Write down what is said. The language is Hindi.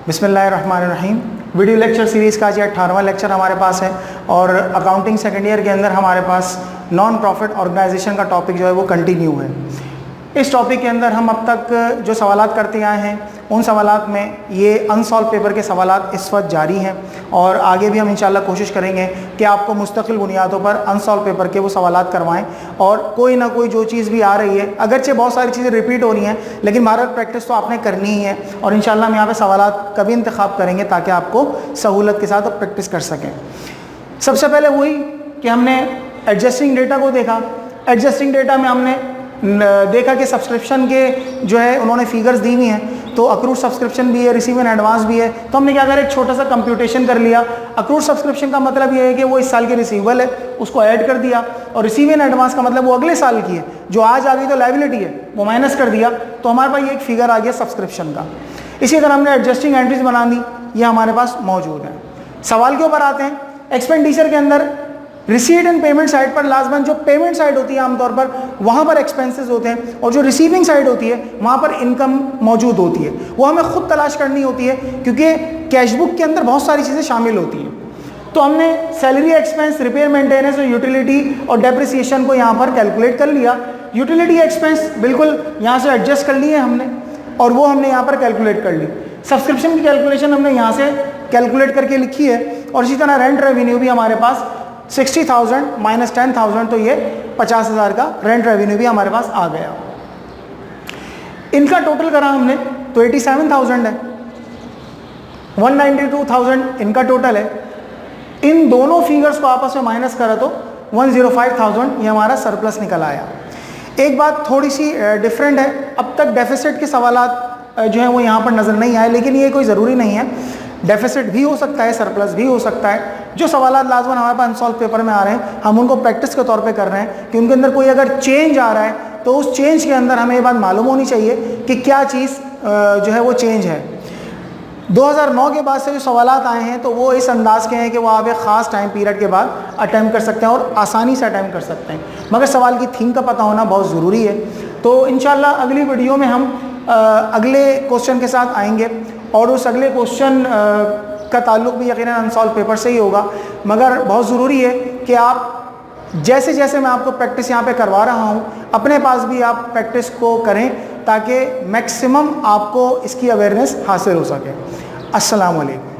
बिस्मिल्लाहिर्रहमानिर्रहीम। वीडियो लेक्चर सीरीज़ का आज 18वां लेक्चर हमारे पास है और अकाउंटिंग सेकेंड ईयर के अंदर हमारे पास नॉन प्रॉफिट ऑर्गेनाइजेशन का टॉपिक जो है वो कंटिन्यू है। इस टॉपिक के अंदर हम अब तक जो सवालात करते आए हैं उन सवालात में ये अनसॉल्व पेपर के सवालात इस वक्त जारी हैं और आगे भी हम इंशाल्लाह कोशिश करेंगे कि आपको मुस्तकिल बुनियादों पर अनसॉल्व पेपर के वो सवालात करवाएं और कोई ना कोई जो चीज़ भी आ रही है, अगरचे बहुत सारी चीज़ें रिपीट हो रही हैं लेकिन भारत प्रैक्टिस तो आपने करनी ही है और इंशाल्लाह हम यहाँ पे सवालात का भी इंतखाब करेंगे ताकि आपको सहूलत के साथ प्रैक्टिस कर सकें। सबसे पहले वही कि हमने एडजस्टिंग डेटा को देखा। एडजस्टिंग डेटा में हमने देखा कि सब्सक्रिप्शन के जो है उन्होंने फिगर्स दी हुई हैं, तो अक्रूड सब्सक्रिप्शन भी है, रिसीव इन एडवांस भी है। तो हमने क्या करा, एक छोटा सा कंप्यूटेशन कर लिया। अक्रूड सब्सक्रिप्शन का मतलब ये है कि वो इस साल की रिसीवेबल है, उसको ऐड कर दिया, और रिसीव इन एडवांस का मतलब वो अगले साल की है, जो आज आ गई तो लायबिलिटी है, वो माइनस कर दिया, तो हमारे पास ये एक फिगर आ गया सब्सक्रिप्शन का। इसी तरह हमने एडजस्टिंग एंट्रीज बना दी, ये हमारे पास मौजूद है। सवाल के ऊपर आते हैं। एक्सपेंडिचर के अंदर रिसीट एंड पेमेंट साइड पर लाजमन जो पेमेंट साइड होती है आमतौर पर वहाँ पर एक्सपेंसेस होते हैं, और जो रिसीविंग साइड होती है वहाँ पर इनकम मौजूद होती है। वो हमें खुद तलाश करनी होती है क्योंकि कैश बुक के अंदर बहुत सारी चीज़ें शामिल होती हैं। तो हमने सैलरी एक्सपेंस, रिपेयर मेंटेनेंस और यूटिलिटी और डेप्रिसिएशन को यहाँ पर कैलकुलेट कर लिया। यूटिलिटी एक्सपेंस बिल्कुल यहाँ से एडजस्ट कर लिए हमने और वो हमने यहाँ पर कैलकुलेट कर ली। सब्सक्रिप्शन की कैलकुलेशन हमने यहाँ से कैलकुलेट करके लिखी है, और इसी तरह रेंट रेवेन्यू भी हमारे पास 60,000 माइनस 10,000, तो ये 50,000 का रेंट रेवेन्यू भी हमारे पास आ गया। इनका टोटल करा हमने तो 87,000 है, 192,000 इनका टोटल है। इन दोनों फिगर्स को आपस में माइनस करा तो 105,000 ये हमारा सरप्लस निकल आया। एक बात थोड़ी सी डिफरेंट है, अब तक डेफिसिट के सवालात जो हैं वो यहाँ पर नज़र नहीं आए, लेकिन ये कोई ज़रूरी नहीं है। डेफिसिट भी हो सकता है, सरप्लस भी हो सकता है। जो सवालात लाजमन हमारे पास अनसॉल्व पेपर में आ रहे हैं, हम उनको प्रैक्टिस के तौर पे कर रहे हैं कि उनके अंदर कोई अगर चेंज आ रहा है तो उस चेंज के अंदर हमें ये बात मालूम होनी चाहिए कि क्या चीज़ जो है वो चेंज है। 2009 के बाद से जो सवालात आए हैं तो वो इस अंदाज़ के हैं कि वो आप एक ख़ास टाइम पीरियड के बाद अटैम्प्ट कर सकते हैं और आसानी से अटैम्प्ट कर सकते हैं, मगर सवाल की थीम का पता होना बहुत ज़रूरी है। तो इंशाल्लाह अगली वीडियो में हम अगले क्वेश्चन के साथ आएंगे और उस अगले क्वेश्चन का ताल्लुक़ भी यकीनन अनसॉल्व पेपर से ही होगा, मगर बहुत ज़रूरी है कि आप जैसे जैसे मैं आपको प्रैक्टिस यहाँ पे करवा रहा हूँ अपने पास भी आप प्रैक्टिस को करें ताकि मैक्सिमम आपको इसकी अवेयरनेस हासिल हो सके। अस्सलाम वालेकुम।